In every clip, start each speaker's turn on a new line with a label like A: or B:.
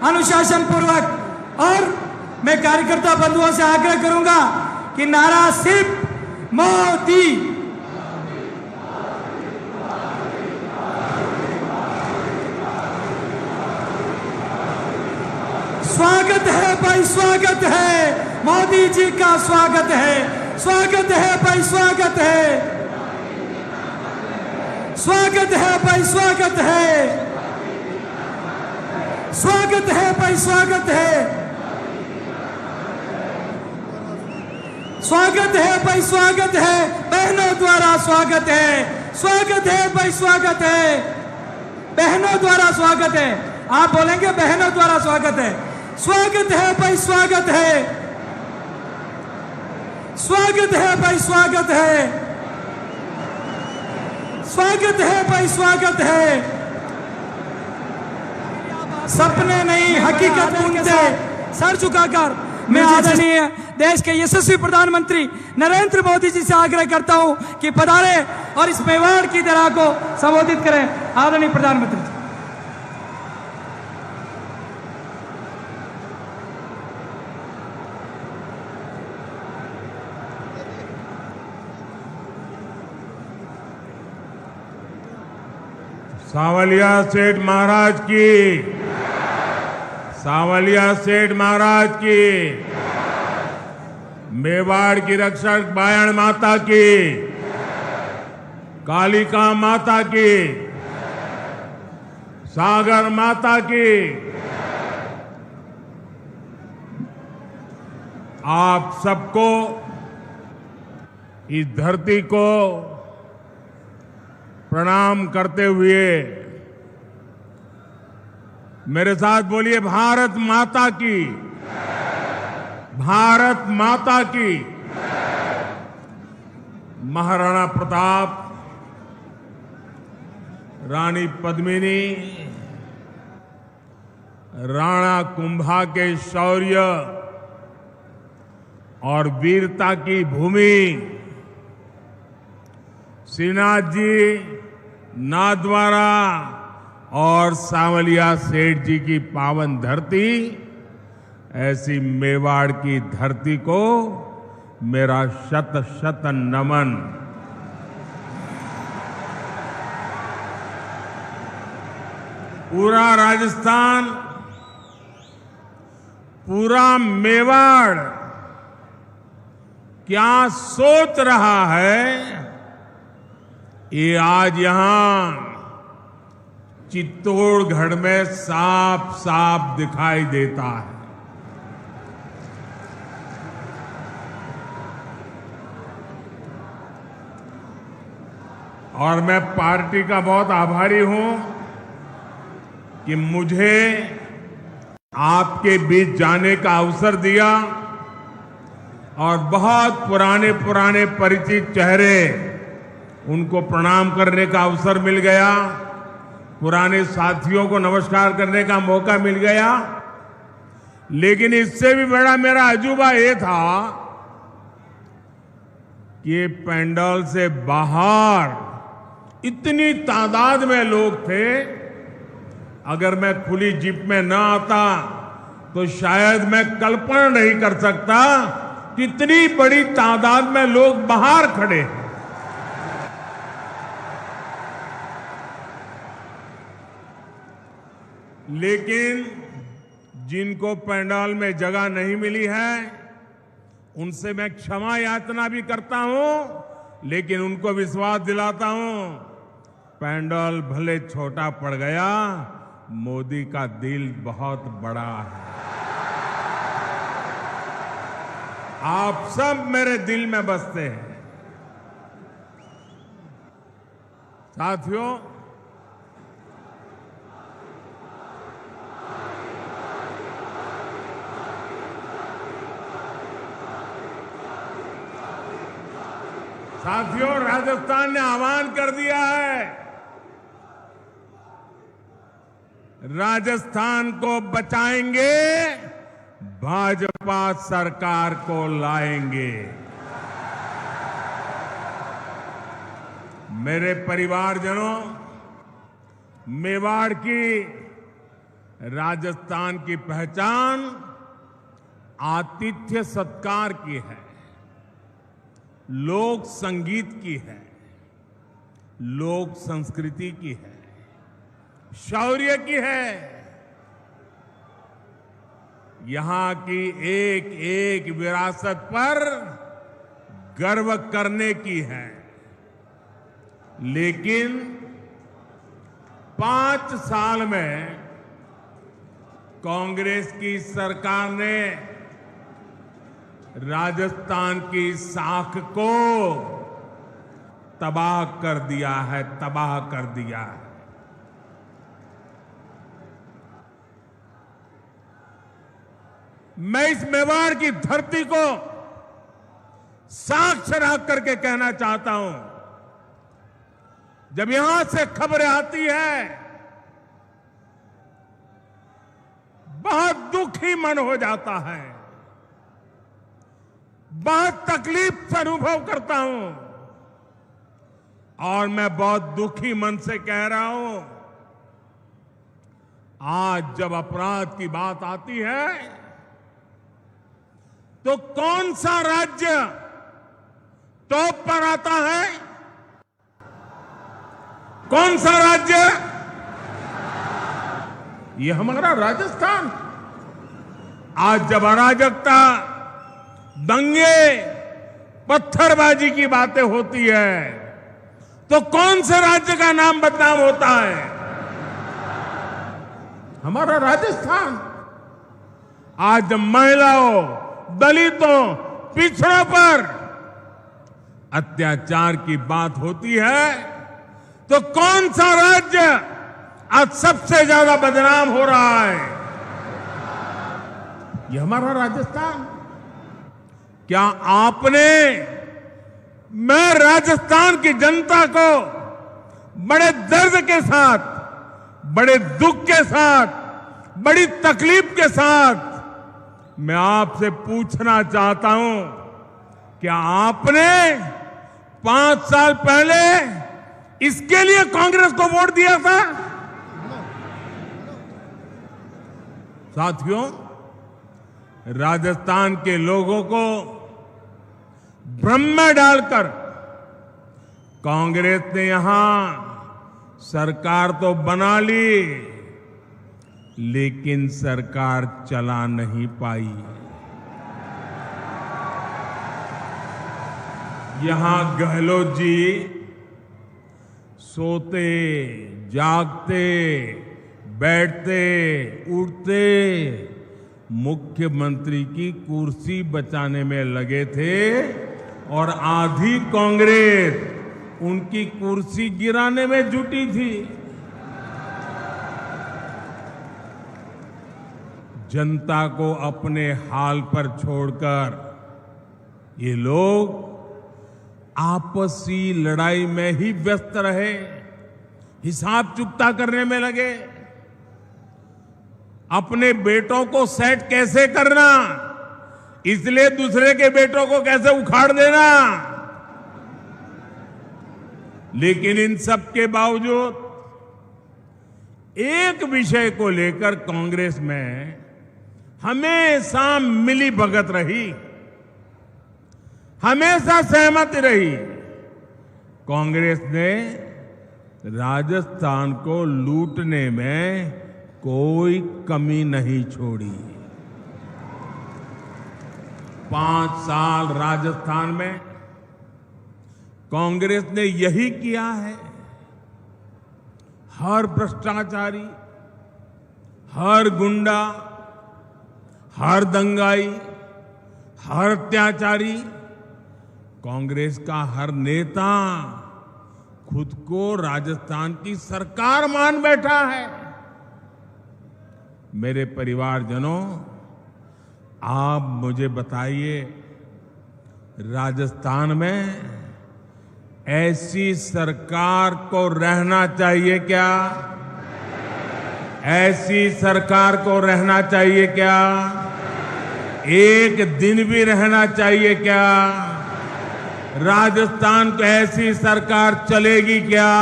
A: अनुशासन पूर्वक। और मैं कार्यकर्ता बंधुओं से आग्रह करूंगा कि नारा सिर्फ मोदी। स्वागत है भाई, स्वागत है, मोदी जी का स्वागत है, स्वागत है भाई, स्वागत है, स्वागत है भाई, स्वागत है, स्वागत है भाई, स्वागत है, स्वागत है भाई, स्वागत है, बहनों द्वारा स्वागत है, स्वागत है भाई, स्वागत है, बहनों द्वारा स्वागत है। आप बोलेंगे बहनों द्वारा स्वागत है। स्वागत है भाई, स्वागत है, स्वागत है भाई, स्वागत है, स्वागत है भाई, स्वागत है। सपने नहीं हकीकत बुनते सर झुकाकर मैं आदरणीय देश के यशस्वी प्रधानमंत्री नरेंद्र मोदी जी से आग्रह करता हूं कि पधारे और इस मेवाड़ की तरह को संबोधित करें। आदरणीय प्रधानमंत्री जी।
B: सांवलिया सेठ महाराज की, सांवलिया सेठ महाराज की, मेवाड़ की रक्षक बायण माता की, कालिका माता की, सागर माता की। आप सबको, इस धरती को प्रणाम करते हुए मेरे साथ बोलिए, भारत माता की, भारत माता की। महाराणा प्रताप, रानी पद्मिनी, राणा कुंभा के शौर्य और वीरता की भूमि, श्रीनाथ जी, नाथद्वारा और सांवलिया सेठ जी की पावन धरती, ऐसी मेवाड़ की धरती को मेरा शत शत नमन। पूरा राजस्थान, पूरा मेवाड़ क्या सोच रहा है, ये आज यहां चित्तौड़गढ़ में साफ साफ दिखाई देता है। और मैं पार्टी का बहुत आभारी हूं कि मुझे आपके बीच जाने का अवसर दिया और बहुत पुराने पुराने परिचित चेहरे, उनको प्रणाम करने का अवसर मिल गया, पुराने साथियों को नमस्कार करने का मौका मिल गया। लेकिन इससे भी बड़ा मेरा अजूबा ये था कि पंडाल से बाहर इतनी तादाद में लोग थे। अगर मैं खुली जीप में न आता तो शायद मैं कल्पना नहीं कर सकता कितनी बड़ी तादाद में लोग बाहर खड़े हैं। लेकिन जिनको पंडाल में जगह नहीं मिली है, उनसे मैं क्षमा याचना भी करता हूं, लेकिन उनको विश्वास दिलाता हूं, पंडाल भले छोटा पड़ गया, मोदी का दिल बहुत बड़ा है। आप सब मेरे दिल में बसते हैं। साथियों, राजस्थान ने आह्वान कर दिया है, राजस्थान को बचाएंगे, भाजपा सरकार को लाएंगे। मेरे परिवारजनों, मेवाड़ की राजस्थान की पहचान आतिथ्य सत्कार की है, लोक संगीत की है, लोक संस्कृति की है, शौर्य की है। यहां की एक एक विरासत पर गर्व करने की है। लेकिन 5 साल में कांग्रेस की सरकार ने राजस्थान की साख को तबाह कर दिया है, तबाह कर दिया है। मैं इस मेवाड़ की धरती को साक्ष्य रख करके कहना चाहता हूं, जब यहां से खबरें आती है बहुत दुखी मन हो जाता है, बहुत तकलीफ से अनुभव करता हूं। और मैं बहुत दुखी मन से कह रहा हूं, आज जब अपराध की बात आती है तो कौन सा राज्य टॉप पर आता है? कौन सा राज्य? ये हमारा राजस्थान। आज जब अराजकता, दंगे, पत्थरबाजी की बातें होती है तो कौन से राज्य का नाम बदनाम होता है? हमारा राजस्थान। आज जब महिलाओं, दलितों, पिछड़ों पर अत्याचार की बात होती है तो कौन सा राज्य आज सबसे ज्यादा बदनाम हो रहा है? यह हमारा राजस्थान। क्या आपने, मैं राजस्थान की जनता को बड़े दर्द के साथ, बड़े दुख के साथ, बड़ी तकलीफ के साथ मैं आपसे पूछना चाहता हूं, क्या आपने 5 साल पहले इसके लिए कांग्रेस को वोट दिया था? साथियों, राजस्थान के लोगों को भ्रम में डालकर कांग्रेस ने यहां सरकार तो बना ली, लेकिन सरकार चला नहीं पाई। यहां गहलोत जी सोते, जागते, बैठते, उठते मुख्यमंत्री की कुर्सी बचाने में लगे थे और आधी कांग्रेस उनकी कुर्सी गिराने में जुटी थी। जनता को अपने हाल पर छोड़कर ये लोग आपसी लड़ाई में ही व्यस्त रहे, हिसाब चुकता करने में लगे। अपने बेटों को सेट कैसे करना, इसलिए दूसरे के बेटों को कैसे उखाड़ देना। लेकिन इन सब के बावजूद एक विषय को लेकर कांग्रेस में हमेशा मिली भगत रही, हमेशा सहमति रही। कांग्रेस ने राजस्थान को लूटने में कोई कमी नहीं छोड़ी। 5 साल राजस्थान में कांग्रेस ने यही किया है। हर भ्रष्टाचारी, हर गुंडा, हर दंगाई, हर अत्याचारी, कांग्रेस का हर नेता खुद को राजस्थान की सरकार मान बैठा है। मेरे परिवारजनों, आप मुझे बताइए, राजस्थान में ऐसी सरकार को रहना चाहिए क्या? ऐसी सरकार को रहना चाहिए क्या? एक दिन भी रहना चाहिए क्या? राजस्थान को ऐसी सरकार चलेगी क्या?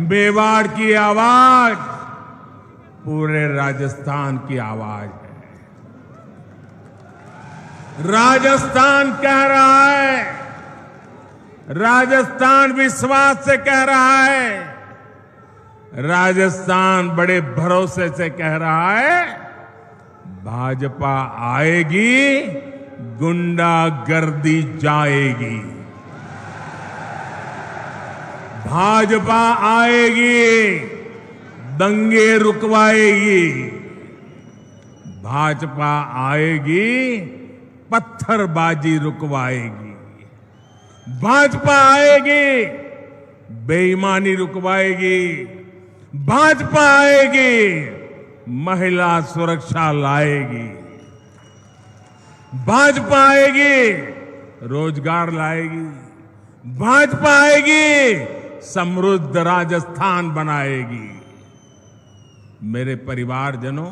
B: मेवाड़ की आवाज पूरे राजस्थान की आवाज है। राजस्थान कह रहा है, राजस्थान विश्वास से कह रहा है, राजस्थान बड़े भरोसे से कह रहा है, भाजपा आएगी, गुंडागर्दी जाएगी। भाजपा आएगी, दंगे रुकवाएगी। भाजपा आएगी, पत्थरबाजी रुकवाएगी। भाजपा आएगी, बेईमानी रुकवाएगी। भाजपा आएगी, महिला सुरक्षा लाएगी। भाजपा आएगी, रोजगार लाएगी। भाजपा आएगी, समृद्ध राजस्थान बनाएगी। मेरे परिवारजनों,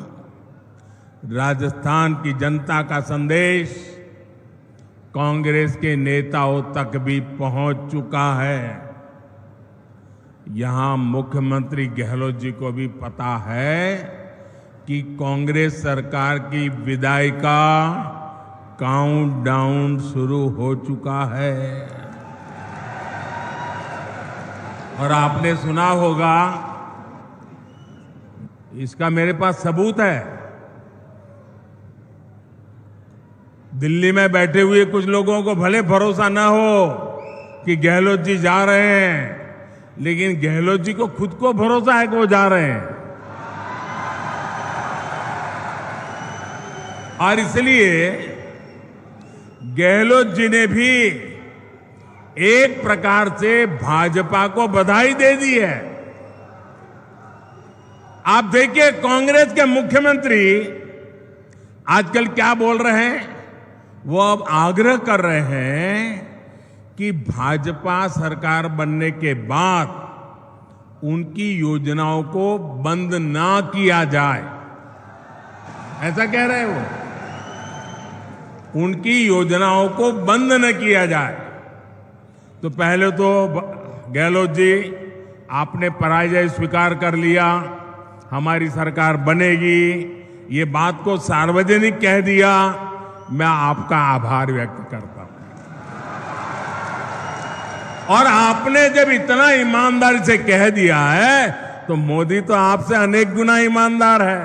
B: राजस्थान की जनता का संदेश कांग्रेस के नेताओं तक भी पहुंच चुका है। यहां मुख्यमंत्री गहलोत जी को भी पता है कि कांग्रेस सरकार की विदाई का काउंटडाउन शुरू हो चुका है। और आपने सुना होगा, इसका मेरे पास सबूत है। दिल्ली में बैठे हुए कुछ लोगों को भले भरोसा ना हो कि गहलोत जी जा रहे हैं, लेकिन गहलोत जी को खुद को भरोसा है कि वो जा रहे हैं। और इसलिए गहलोत जी ने भी एक प्रकार से भाजपा को बधाई दे दी है। आप देखिए, कांग्रेस के मुख्यमंत्री आजकल क्या बोल रहे हैं? वो अब आग्रह कर रहे हैं कि भाजपा सरकार बनने के बाद उनकी योजनाओं को बंद ना किया जाए। ऐसा कह रहे हैं वो, उनकी योजनाओं को बंद न किया जाए। तो पहले तो गहलोत जी, आपने पराजय स्वीकार कर लिया, हमारी सरकार बनेगी, ये बात को सार्वजनिक कह दिया। मैं आपका आभार व्यक्त करता हूं। और आपने जब इतना ईमानदारी से कह दिया है, तो मोदी तो आपसे अनेक गुना ईमानदार है।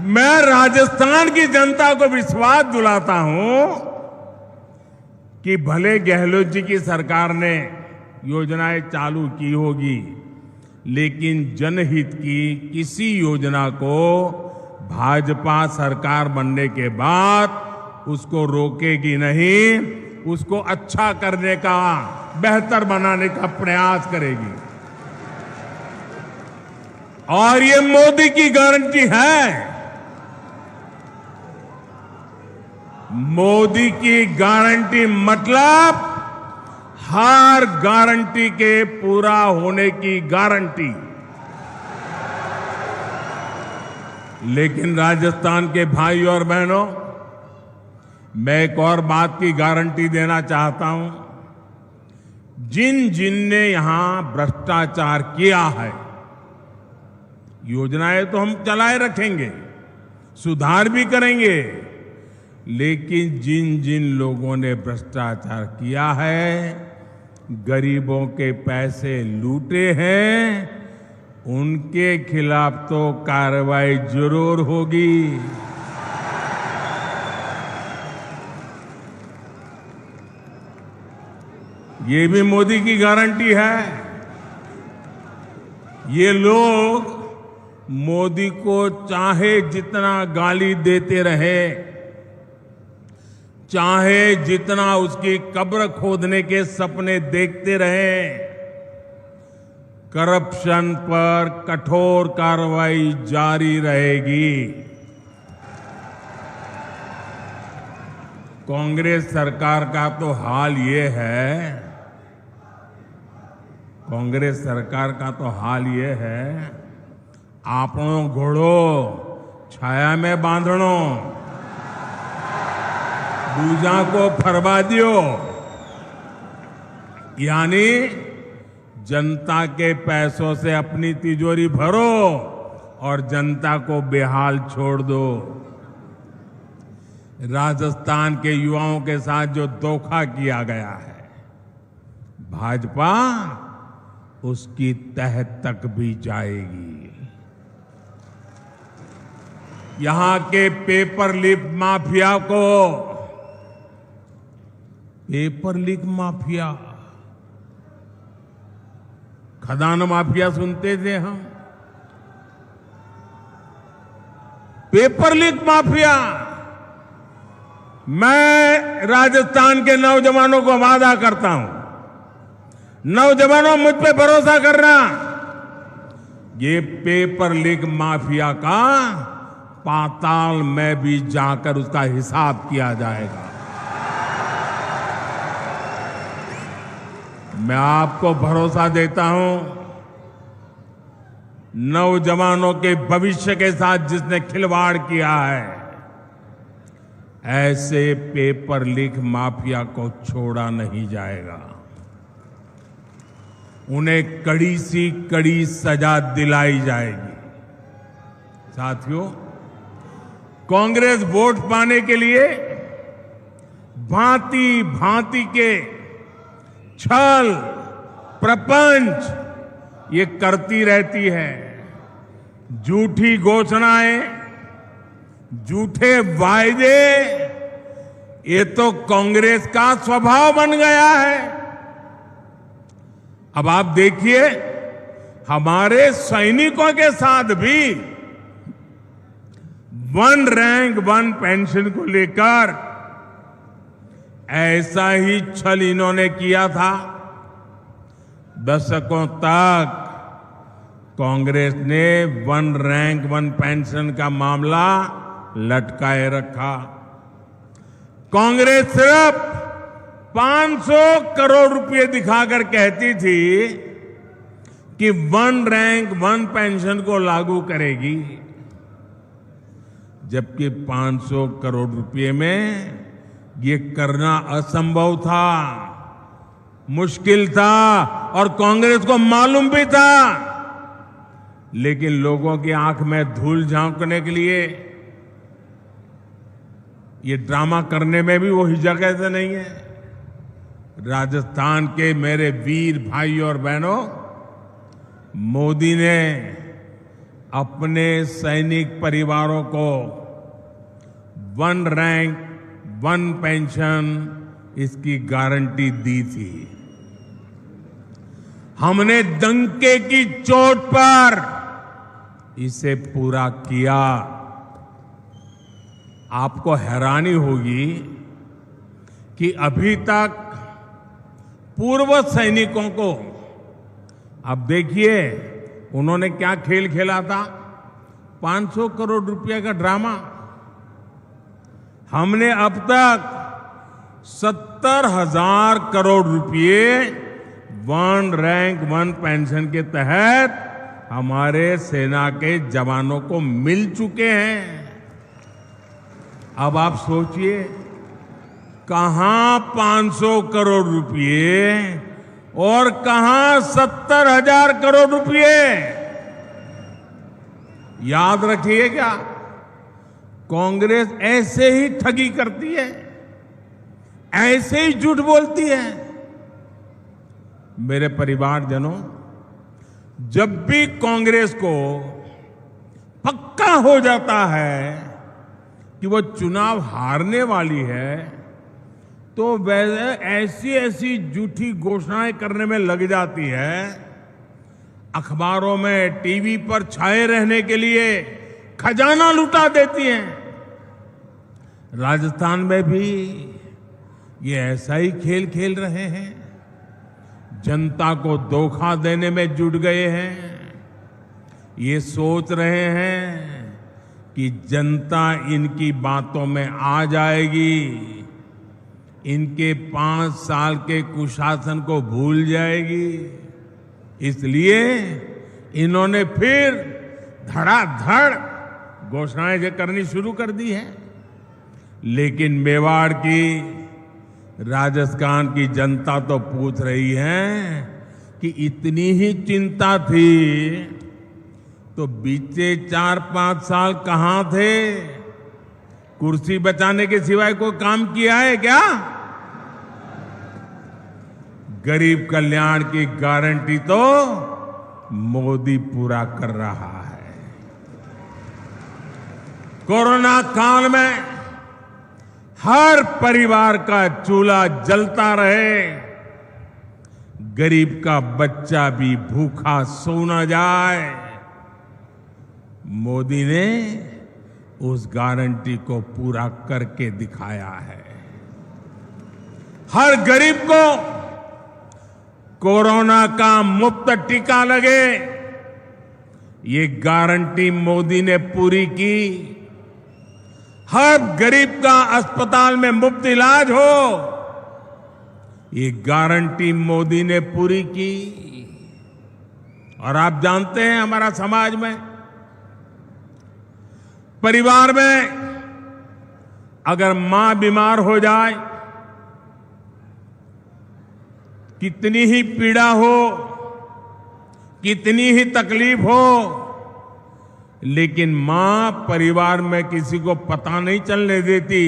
B: मैं राजस्थान की जनता को विश्वास दिलाता हूं कि भले गहलोत जी की सरकार ने योजनाएं चालू की होगी, लेकिन जनहित की किसी योजना को भाजपा सरकार बनने के बाद उसको रोकेगी नहीं, उसको अच्छा करने का, बेहतर बनाने का प्रयास करेगी। और ये मोदी की गारंटी है। मोदी की गारंटी मतलब हर गारंटी के पूरा होने की गारंटी। लेकिन राजस्थान के भाई और बहनों, मैं एक और बात की गारंटी देना चाहता हूं। जिन जिन ने यहां भ्रष्टाचार किया है, योजनाएं तो हम चलाए रखेंगे, सुधार भी करेंगे, लेकिन जिन जिन लोगों ने भ्रष्टाचार किया है, गरीबों के पैसे लूटे हैं, उनके खिलाफ तो कार्रवाई जरूर होगी। ये भी मोदी की गारंटी है। ये लोग मोदी को चाहे जितना गाली देते रहे, चाहे जितना उसकी कब्र खोदने के सपने देखते रहे, करप्शन पर कठोर कार्रवाई जारी रहेगी। कांग्रेस सरकार का तो हाल ये है, कांग्रेस सरकार का तो हाल ये है, आपनो घोड़ो छाया में बांधणो, दूजा को फरवा दियो। यानी जनता के पैसों से अपनी तिजोरी भरो और जनता को बेहाल छोड़ दो। राजस्थान के युवाओं के साथ जो धोखा किया गया है, भाजपा उसकी तह तक भी जाएगी। यहां के पेपर लीक माफिया को, पेपर लीक माफिया, खदान माफिया सुनते थे हम, पेपर लीक माफिया। मैं राजस्थान के नौजवानों को वादा करता हूं, नौजवानों मुझ पे भरोसा करना, ये पेपर लीक माफिया का पाताल में भी जाकर उसका हिसाब किया जाएगा। मैं आपको भरोसा देता हूं, नौजवानों के भविष्य के साथ जिसने खिलवाड़ किया है, ऐसे पेपर लीक माफिया को छोड़ा नहीं जाएगा। उन्हें कड़ी सी कड़ी सजा दिलाई जाएगी। साथियों, कांग्रेस वोट पाने के लिए भांति भांति के छल प्रपंच ये करती रहती है। झूठी घोषणाएं, झूठे वायदे, ये तो कांग्रेस का स्वभाव बन गया है। अब आप देखिए, हमारे सैनिकों के साथ भी वन रैंक वन पेंशन को लेकर ऐसा ही छल इन्होंने किया था। दशकों तक कांग्रेस ने वन रैंक वन पेंशन का मामला लटकाए रखा। कांग्रेस सिर्फ 500 करोड़ रुपए दिखाकर कहती थी कि वन रैंक वन पेंशन को लागू करेगी, जबकि 500 करोड़ रुपए में ये करना असंभव था, मुश्किल था और कांग्रेस को मालूम भी था। लेकिन लोगों की आंख में धूल झांकने के लिए ये ड्रामा करने में भी वो हिचक ऐसे नहीं है। राजस्थान के मेरे वीर भाई और बहनों, मोदी ने अपने सैनिक परिवारों को वन रैंक वन पेंशन इसकी गारंटी दी थी। हमने डंके की चोट पर इसे पूरा किया। आपको हैरानी होगी कि अभी तक पूर्व सैनिकों को, अब देखिए उन्होंने क्या खेल खेला था, 500 करोड़ रुपए का ड्रामा। हमने अब तक 70,000 करोड़ रुपए वन रैंक वन पेंशन के तहत हमारे सेना के जवानों को मिल चुके हैं। अब आप सोचिए, कहां 500 करोड़ रुपए और कहां 70,000 करोड़ रुपए। याद रखिएगा, कांग्रेस ऐसे ही ठगी करती है, ऐसे ही झूठ बोलती है। मेरे परिवारजनों, जब भी कांग्रेस को पक्का हो जाता है कि वो चुनाव हारने वाली है, तो वैसे ऐसी ऐसी झूठी घोषणाएं करने में लग जाती है। अखबारों में, टीवी पर छाए रहने के लिए खजाना लुटा देती हैं। राजस्थान में भी ये ऐसा ही खेल खेल रहे हैं, जनता को धोखा देने में जुट गए हैं। ये सोच रहे हैं कि जनता इनकी बातों में आ जाएगी, इनके 5 साल के कुशासन को भूल जाएगी। इसलिए इन्होंने फिर धड़ाधड़ घोषणाएं करनी शुरू कर दी है। लेकिन मेवाड़ की, राजस्थान की जनता तो पूछ रही है कि इतनी ही चिंता थी तो बीते 4-5 साल कहां थे? कुर्सी बचाने के सिवाय कोई काम किया है क्या? गरीब कल्याण की गारंटी तो मोदी पूरा कर रहा है। कोरोना काल में हर परिवार का चूल्हा जलता रहे, गरीब का बच्चा भी भूखा सो न जाए, मोदी ने उस गारंटी को पूरा करके दिखाया है। हर गरीब को कोरोना का मुफ्त टीका लगे, ये गारंटी मोदी ने पूरी की। हर गरीब का अस्पताल में मुफ्त इलाज हो, ये गारंटी मोदी ने पूरी की। और आप जानते हैं हमारा समाज में, परिवार में अगर मां बीमार हो जाए, कितनी ही पीड़ा हो, कितनी ही तकलीफ हो, लेकिन मां परिवार में किसी को पता नहीं चलने देती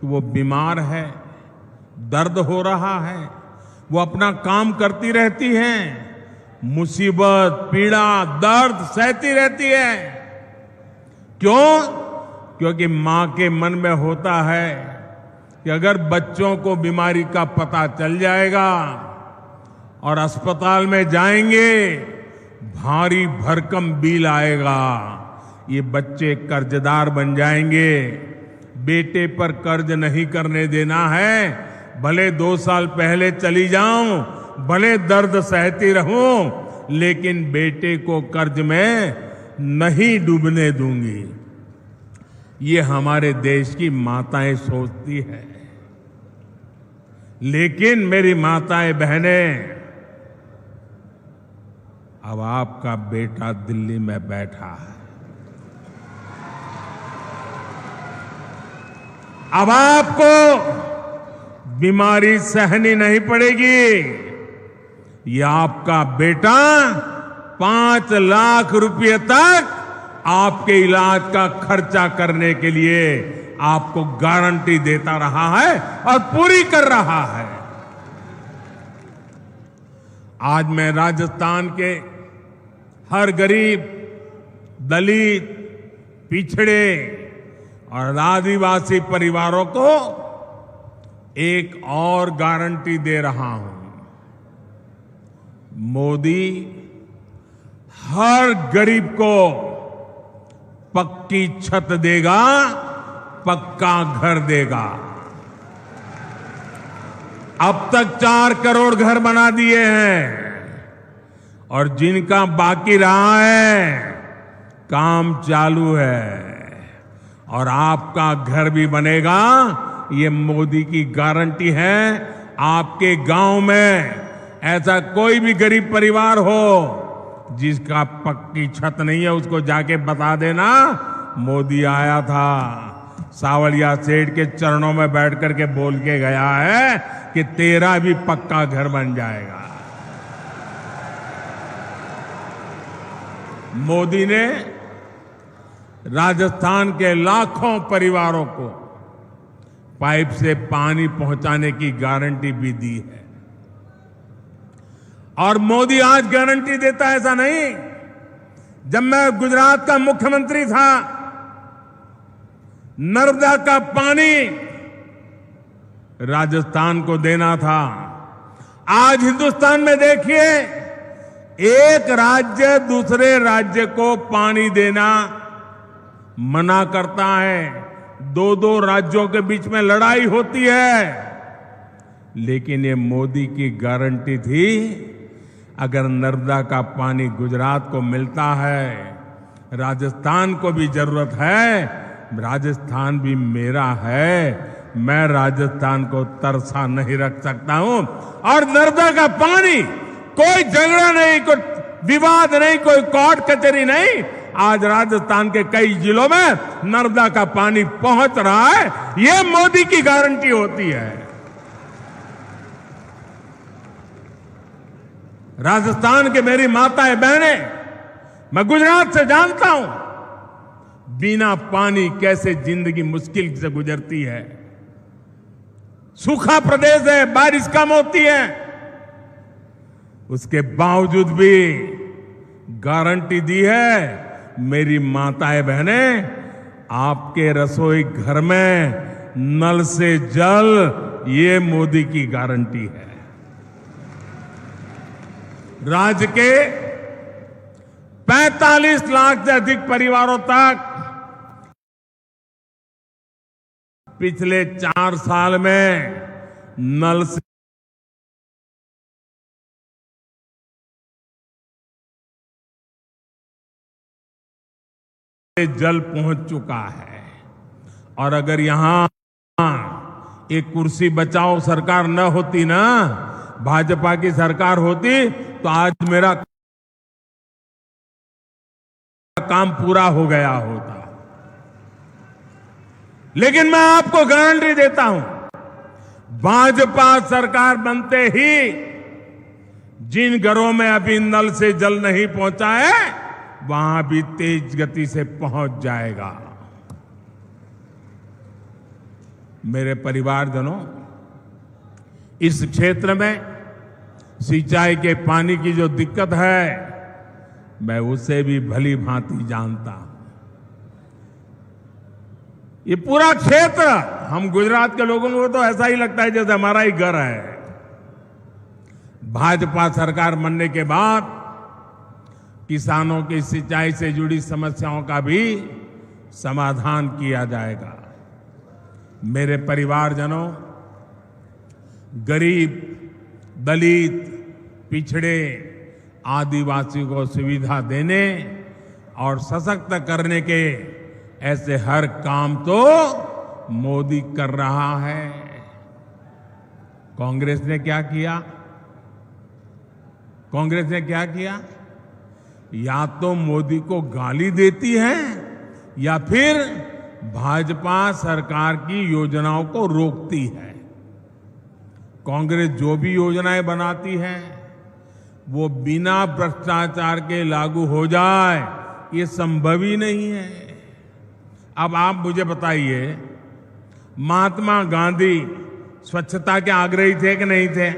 B: कि वो बीमार है, दर्द हो रहा है। वो अपना काम करती रहती हैं, मुसीबत, पीड़ा, दर्द सहती रहती है। क्यों? क्योंकि मां के मन में होता है कि अगर बच्चों को बीमारी का पता चल जाएगा और अस्पताल में जाएंगे, भारी भरकम बिल आएगा, ये बच्चे कर्जदार बन जाएंगे। बेटे पर कर्ज नहीं करने देना है, भले 2 साल पहले चली जाऊं, भले दर्द सहती रहूं, लेकिन बेटे को कर्ज में नहीं डूबने दूंगी। ये हमारे देश की माताएं सोचती है। लेकिन मेरी माताएं बहनें, अब आपका बेटा दिल्ली में बैठा है, अब आपको बीमारी सहनी नहीं पड़ेगी। ये आपका बेटा 5 लाख रुपए तक आपके इलाज का खर्चा करने के लिए आपको गारंटी देता रहा है और पूरी कर रहा है। आज मैं राजस्थान के हर गरीब, दलित, पिछड़े और आदिवासी परिवारों को एक और गारंटी दे रहा हूं। मोदी हर गरीब को पक्की छत देगा, पक्का घर देगा। अब तक 4 करोड़ घर बना दिए हैं और जिनका बाकी रहा है, काम चालू है। और आपका घर भी बनेगा, ये मोदी की गारंटी है। आपके गांव में ऐसा कोई भी गरीब परिवार हो जिसका पक्की छत नहीं है, उसको जाके बता देना मोदी आया था, सावलिया सेठ के चरणों में बैठ करके बोल के गया है कि तेरा भी पक्का घर बन जाएगा। मोदी ने राजस्थान के लाखों परिवारों को पाइप से पानी पहुंचाने की गारंटी भी दी है। और मोदी आज गारंटी देता है ऐसा नहीं। जब मैं गुजरात का मुख्यमंत्री था, नर्मदा का पानी राजस्थान को देना था। आज हिंदुस्तान में देखिए, एक राज्य दूसरे राज्य को पानी देना मना करता है, 2-2 राज्यों के बीच में लड़ाई होती है। लेकिन ये मोदी की गारंटी थी, अगर नर्मदा का पानी गुजरात को मिलता है, राजस्थान को भी जरूरत है, राजस्थान भी मेरा है, मैं राजस्थान को तरसा नहीं रख सकता हूं। और नर्मदा का पानी, कोई झगड़ा नहीं, कोई विवाद नहीं, कोई कोर्ट कचहरी नहीं, आज राजस्थान के कई जिलों में नर्मदा का पानी पहुंच रहा है। ये मोदी की गारंटी होती है। राजस्थान के मेरी माताएं बहनें, मैं गुजरात से जानता हूं बिना पानी कैसे जिंदगी मुश्किल से गुजरती है। सूखा प्रदेश है, बारिश कम होती है, उसके बावजूद भी गारंटी दी है मेरी माताएं बहनें, आपके रसोई घर में नल से जल, ये मोदी की गारंटी है। राज्य के 45 लाख से अधिक परिवारों तक पिछले 4 साल में नल से जल पहुंच चुका है। और अगर यहां एक कुर्सी बचाओ सरकार न होती ना, भाजपा की सरकार होती, तो आज मेरा काम पूरा हो गया होता। लेकिन मैं आपको गारंटी देता हूं, भाजपा सरकार बनते ही जिन घरों में अभी नल से जल नहीं पहुंचा है, वहां भी तेज गति से पहुंच जाएगा। मेरे परिवारजनों, इस क्षेत्र में सिंचाई के पानी की जो दिक्कत है, मैं उसे भी भली भांति जानता हूं। ये पूरा क्षेत्र, हम गुजरात के लोगों को तो ऐसा ही लगता है जैसे हमारा ही घर है। भाजपा सरकार बनने के बाद किसानों की सिंचाई से जुड़ी समस्याओं का भी समाधान किया जाएगा। मेरे परिवारजनों, गरीब, दलित, पिछड़े, आदिवासी को सुविधा देने और सशक्त करने के ऐसे हर काम तो मोदी कर रहा है। कांग्रेस ने क्या किया? कांग्रेस ने क्या किया? या तो मोदी को गाली देती है या फिर भाजपा सरकार की योजनाओं को रोकती है। कांग्रेस जो भी योजनाएं बनाती है वो बिना भ्रष्टाचार के लागू हो जाए, ये संभव ही नहीं है। अब आप मुझे बताइए, महात्मा गांधी स्वच्छता के आग्रही थे कि नहीं थे?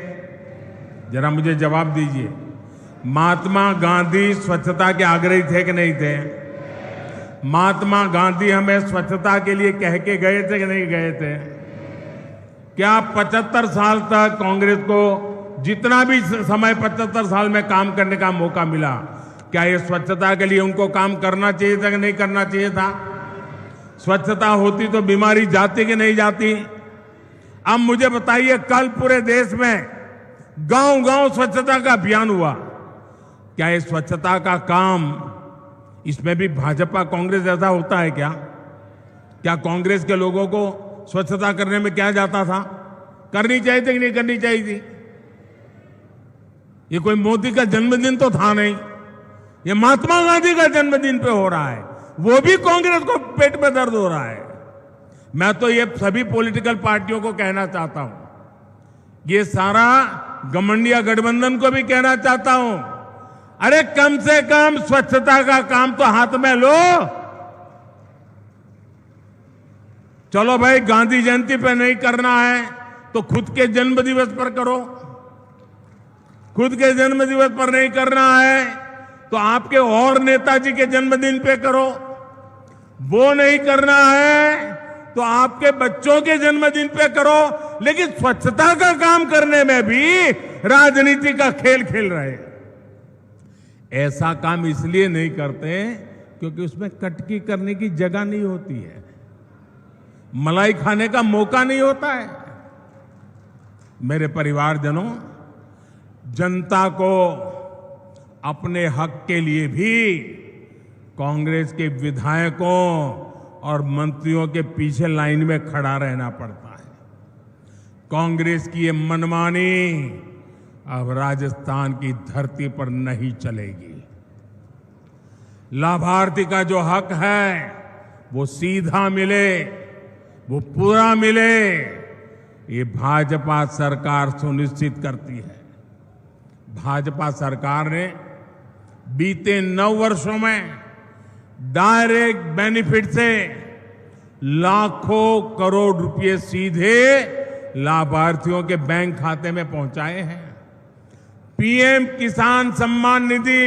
B: जरा मुझे जवाब दीजिए। महात्मा गांधी स्वच्छता के आग्रही थे कि नहीं थे? महात्मा गांधी हमें स्वच्छता के लिए कह के गए थे कि नहीं गए थे? क्या 75 साल तक कांग्रेस को जितना भी समय 75 साल में काम करने का मौका मिला, क्या ये स्वच्छता के लिए उनको काम करना चाहिए था कि नहीं करना चाहिए था? स्वच्छता होती तो बीमारी जाती कि नहीं जाती? अब मुझे बताइए, कल पूरे देश में गांव-गांव स्वच्छता का अभियान हुआ, क्या ये स्वच्छता का काम, इसमें भी भाजपा कांग्रेस जैसा होता है क्या? क्या कांग्रेस के लोगों को स्वच्छता करने में क्या जाता था? करनी चाहिए थी कि नहीं करनी चाहिए थी? ये कोई मोदी का जन्मदिन तो था नहीं, ये महात्मा गांधी का जन्मदिन पे हो रहा है, वो भी कांग्रेस को पेट में दर्द हो रहा है। मैं तो ये सभी पॉलिटिकल पार्टियों को कहना चाहता हूं, ये सारा गठबंधन गठबंधन को भी कहना चाहता हूं, अरे कम से कम स्वच्छता का काम तो हाथ में लो। चलो भाई, गांधी जयंती पे नहीं करना है तो खुद के जन्म दिवस पर करो। खुद के जन्म दिवस पर नहीं करना है तो आपके और नेताजी के जन्मदिन पे करो। वो नहीं करना है तो आपके बच्चों के जन्मदिन पे करो। लेकिन स्वच्छता का काम करने में भी राजनीति का खेल खेल रहे हैं। ऐसा काम इसलिए नहीं करते क्योंकि उसमें कटकी करने की जगह नहीं होती है, मलाई खाने का मौका नहीं होता है। मेरे परिवारजनों, जनता को अपने हक के लिए भी कांग्रेस के विधायकों और मंत्रियों के पीछे लाइन में खड़ा रहना पड़ता है। कांग्रेस की ये मनमानी अब राजस्थान की धरती पर नहीं चलेगी। लाभार्थी का जो हक है वो सीधा मिले, वो पूरा मिले, ये भाजपा सरकार सुनिश्चित करती है। भाजपा सरकार ने बीते 9 वर्षों में डायरेक्ट बेनिफिट से लाखों करोड़ रुपए सीधे लाभार्थियों के बैंक खाते में पहुंचाए हैं। पीएम किसान सम्मान निधि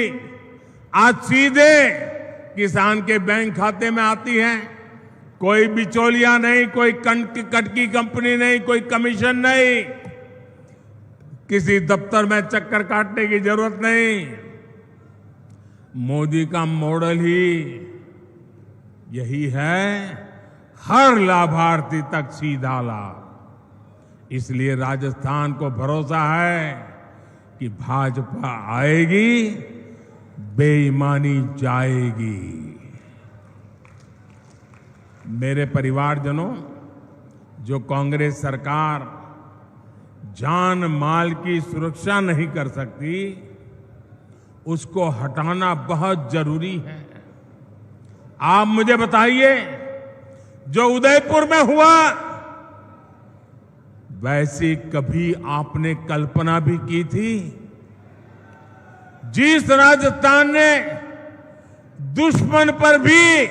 B: आज सीधे किसान के बैंक खाते में आती है। कोई बिचौलिया नहीं, कोई कटकी कंपनी नहीं, कोई कमीशन नहीं, किसी दफ्तर में चक्कर काटने की जरूरत नहीं। मोदी का मॉडल ही यही है, हर लाभार्थी तक सीधा लाभ। इसलिए राजस्थान को भरोसा है कि भाजपा आएगी, बेईमानी जाएगी। मेरे परिवारजनों, जो कांग्रेस सरकार जान माल की सुरक्षा नहीं कर सकती, उसको हटाना बहुत जरूरी है। आप मुझे बताइए, जो उदयपुर में हुआ, वैसी कभी आपने कल्पना भी की थी? जिस राजस्थान ने दुश्मन पर भी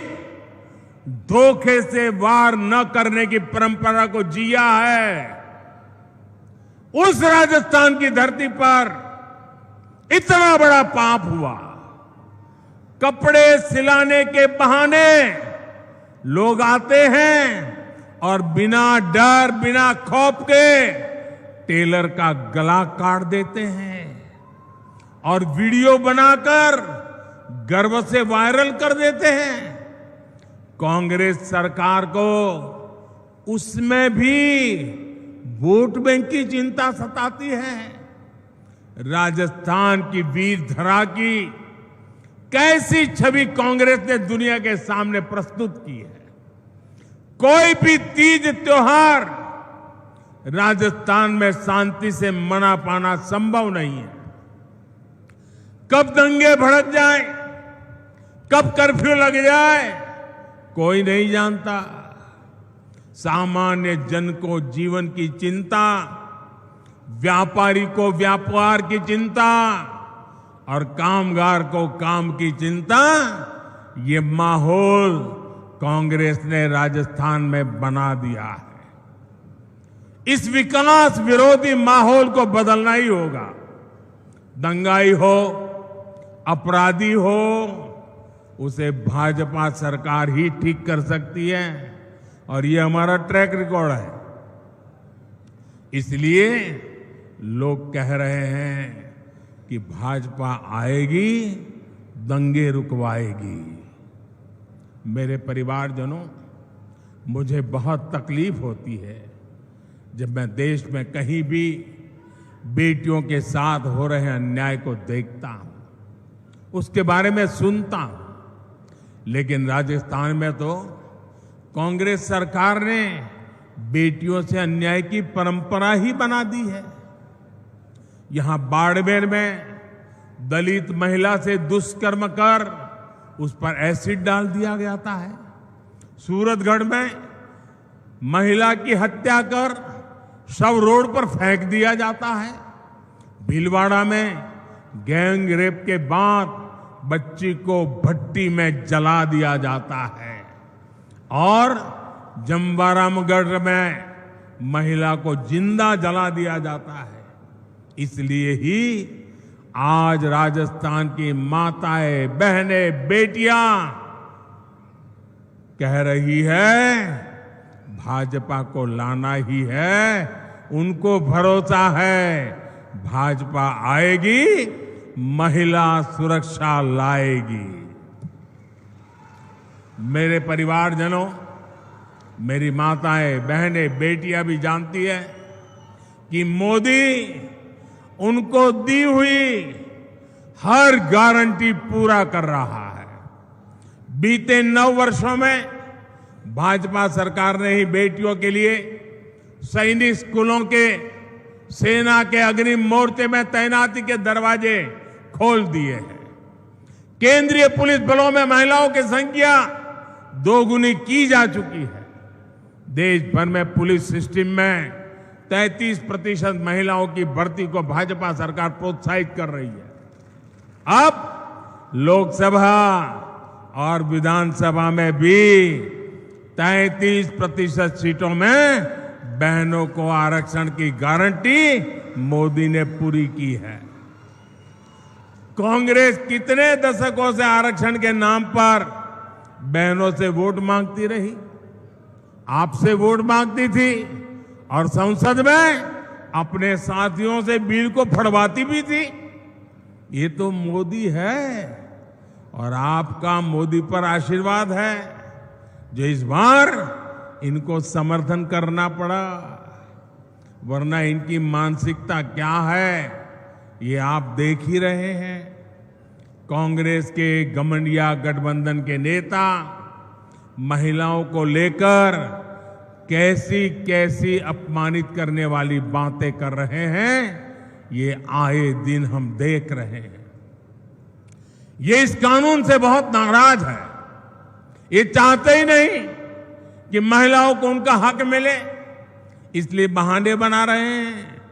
B: धोखे से वार न करने की परंपरा को जिया है, उस राजस्थान की धरती पर इतना बड़ा पाप हुआ। कपड़े सिलाने के बहाने लोग आते हैं और बिना डर, बिना खौफ के टेलर का गला काट देते हैं और वीडियो बनाकर गर्व से वायरल कर देते हैं। कांग्रेस सरकार को उसमें भी वोट बैंक की चिंता सताती है। राजस्थान की वीर धरा की कैसी छवि कांग्रेस ने दुनिया के सामने प्रस्तुत की है। कोई भी तीज त्योहार राजस्थान में शांति से मना पाना संभव नहीं है। कब दंगे भड़क जाए, कब कर्फ्यू लग जाए, कोई नहीं जानता। सामान्य जन को जीवन की चिंता, व्यापारी को व्यापार की चिंता और कामगार को काम की चिंता, ये माहौल कांग्रेस ने राजस्थान में बना दिया है। इस विकास विरोधी माहौल को बदलना ही होगा। दंगाई हो, अपराधी हो, उसे भाजपा सरकार ही ठीक कर सकती है और ये हमारा ट्रैक रिकॉर्ड है। इसलिए लोग कह रहे हैं कि भाजपा आएगी, दंगे रुकवाएगी। मेरे परिवारजनों, मुझे बहुत तकलीफ होती है जब मैं देश में कहीं भी बेटियों के साथ हो रहे अन्याय को देखता हूं, उसके बारे में सुनता हूं। लेकिन राजस्थान में तो कांग्रेस सरकार ने बेटियों से अन्याय की परंपरा ही बना दी है। यहां बाड़मेर में दलित महिला से दुष्कर्म कर उस पर एसिड डाल दिया जाता है। सूरतगढ़ में महिला की हत्या कर शव रोड पर फेंक दिया जाता है। भीलवाड़ा में गैंग रेप के बाद बच्ची को भट्टी में जला दिया जाता है और जमवारामगढ़ में महिला को जिंदा जला दिया जाता है। इसलिए ही आज राजस्थान की माताएं, बहनें, बेटियां कह रही है भाजपा को लाना ही है। उनको भरोसा है भाजपा आएगी, महिला सुरक्षा लाएगी। मेरे परिवारजनों, मेरी माताएं, बहनें, बेटियां भी जानती है कि मोदी उनको दी हुई हर गारंटी पूरा कर रहा है। बीते 9 वर्षों में भाजपा सरकार ने ही बेटियों के लिए सैनिक स्कूलों के, सेना के अग्रिम मोर्चे में तैनाती के दरवाजे खोल दिए हैं। केंद्रीय पुलिस बलों में महिलाओं की संख्या 2 गुनी की जा चुकी है। देश भर में पुलिस सिस्टम में 33% महिलाओं की भर्ती को भाजपा सरकार प्रोत्साहित कर रही है। अब लोकसभा और विधानसभा में भी 33% सीटों में बहनों को आरक्षण की गारंटी मोदी ने पूरी की है। कांग्रेस कितने दशकों से आरक्षण के नाम पर बहनों से वोट मांगती रही, आपसे वोट मांगती थी और संसद में अपने साथियों से बिल को फड़वाती भी थी। ये तो मोदी है और आपका मोदी पर आशीर्वाद है जो इस बार इनको समर्थन करना पड़ा, वरना इनकी मानसिकता क्या है ये आप देख ही रहे हैं। कांग्रेस के घमंडिया गठबंधन के नेता महिलाओं को लेकर कैसी कैसी अपमानित करने वाली बातें कर रहे हैं, ये आए दिन हम देख रहे हैं। ये इस कानून से बहुत नाराज है, ये चाहते ही नहीं कि महिलाओं को उनका हक मिले, इसलिए बहाने बना रहे हैं,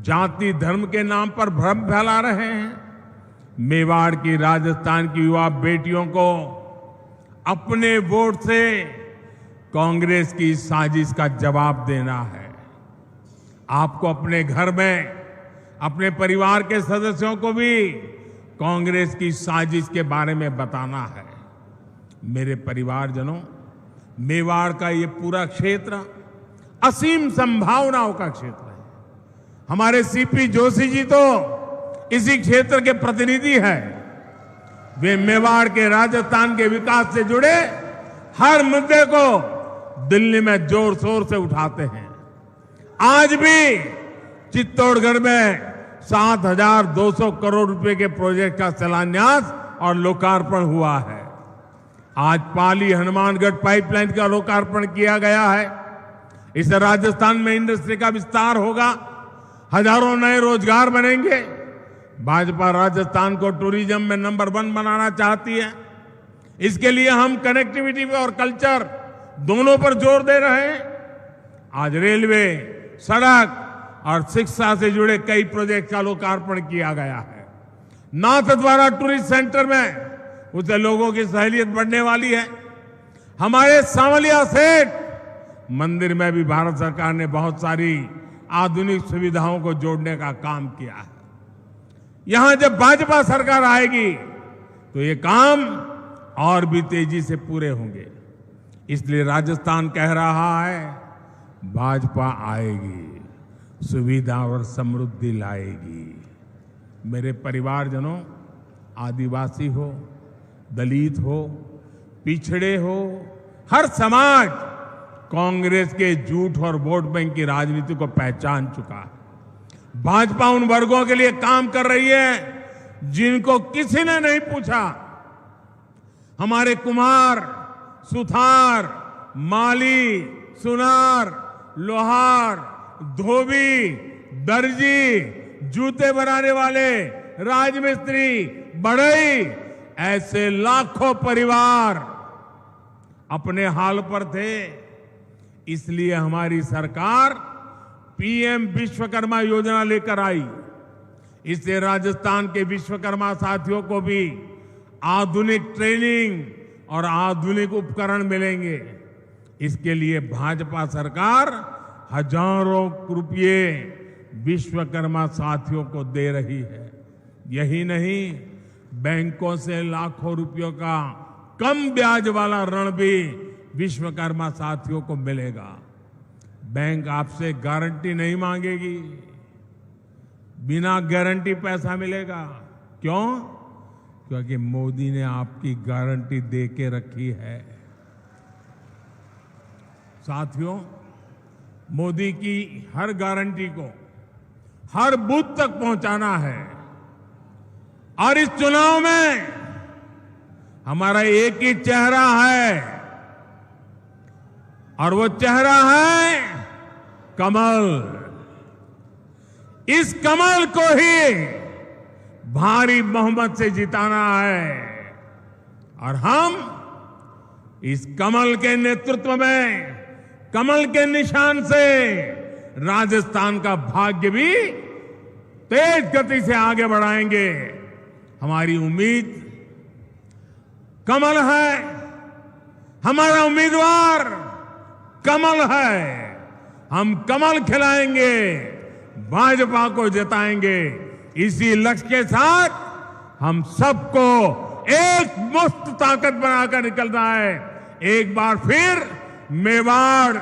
B: जाति धर्म के नाम पर भ्रम फैला रहे हैं। मेवाड़ की, राजस्थान की युवा बेटियों को अपने वोट से कांग्रेस की साजिश का जवाब देना है। आपको अपने घर में अपने परिवार के सदस्यों को भी कांग्रेस की साजिश के बारे में बताना है। मेरे परिवारजनों, मेवाड़ का ये पूरा क्षेत्र असीम संभावनाओं का क्षेत्र है। हमारे सीपी जोशी जी तो इसी क्षेत्र के प्रतिनिधि हैं। वे मेवाड़ के, राजस्थान के विकास से जुड़े हर मुद्दे को दिल्ली में जोर शोर से उठाते हैं। आज भी चित्तौड़गढ़ में 7,200 करोड़ रुपए के प्रोजेक्ट का शिलान्यास और लोकार्पण हुआ है। आज पाली हनुमानगढ़ पाइपलाइन का लोकार्पण किया गया है। इससे राजस्थान में इंडस्ट्री का विस्तार होगा, हजारों नए रोजगार बनेंगे। भाजपा राजस्थान को टूरिज्म में नंबर 1 बनाना चाहती है। इसके लिए हम कनेक्टिविटी और कल्चर दोनों पर जोर दे रहे हैं। आज रेलवे, सड़क और शिक्षा से जुड़े कई प्रोजेक्ट का लोकार्पण किया गया है। नाथद्वारा टूरिस्ट सेंटर में उससे लोगों की सहूलियत बढ़ने वाली है। हमारे सांवलिया सेठ मंदिर में भी भारत सरकार ने बहुत सारी आधुनिक सुविधाओं को जोड़ने का काम किया है। यहां जब भाजपा सरकार आएगी तो ये काम और भी तेजी से पूरे होंगे। इसलिए राजस्थान कह रहा है, भाजपा आएगी, सुविधा और समृद्धि लाएगी। मेरे परिवारजनों, आदिवासी हो, दलित हो, पिछड़े हो, हर समाज कांग्रेस के झूठ और वोट बैंक की राजनीति को पहचान चुका है। भाजपा उन वर्गों के लिए काम कर रही है जिनको किसी ने नहीं पूछा। हमारे कुम्हार, सुथार, माली, सुनार, लोहार, धोबी, दर्जी, जूते बनाने वाले, राजमिस्त्री, बढ़ई, ऐसे लाखों परिवार अपने हाल पर थे। इसलिए हमारी सरकार पीएम विश्वकर्मा योजना लेकर आई। इससे राजस्थान के विश्वकर्मा साथियों को भी आधुनिक ट्रेनिंग और आधुनिक उपकरण मिलेंगे। इसके लिए भाजपा सरकार हजारों रुपये विश्वकर्मा साथियों को दे रही है। यही नहीं, बैंकों से लाखों रुपयों का कम ब्याज वाला ऋण भी विश्वकर्मा साथियों को मिलेगा। बैंक आपसे गारंटी नहीं मांगेगी, बिना गारंटी पैसा मिलेगा। क्यों? क्योंकि मोदी ने आपकी गारंटी दे के रखी है। साथियों, मोदी की हर गारंटी को हर बूथ तक पहुंचाना है। और इस चुनाव में हमारा एक ही चेहरा है और वो चेहरा है कमल। इस कमल को ही भारी बहुमत से जिताना है और हम इस कमल के नेतृत्व में, कमल के निशान से राजस्थान का भाग्य भी तेज गति से आगे बढ़ाएंगे। हमारी उम्मीद कमल है, हमारा उम्मीदवार कमल है। हम कमल खिलाएंगे, भाजपा को जिताएंगे। इसी लक्ष्य के साथ हम सबको एक मुस्त ताकत बनाकर निकलना है। एक बार फिर मेवाड़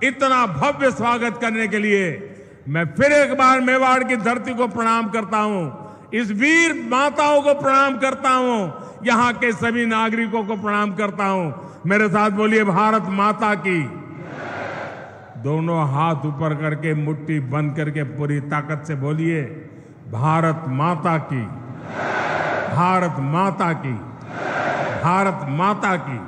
B: इतना भव्य स्वागत करने के लिए मैं फिर एक बार मेवाड़ की धरती को प्रणाम करता हूं, इस वीर माताओं को प्रणाम करता हूं, यहां के सभी नागरिकों को प्रणाम करता हूं। मेरे साथ बोलिए भारत माता की। दोनों हाथ ऊपर करके मुट्ठी बंद करके पूरी ताकत से बोलिए भारत माता की, भारत माता की, भारत माता की।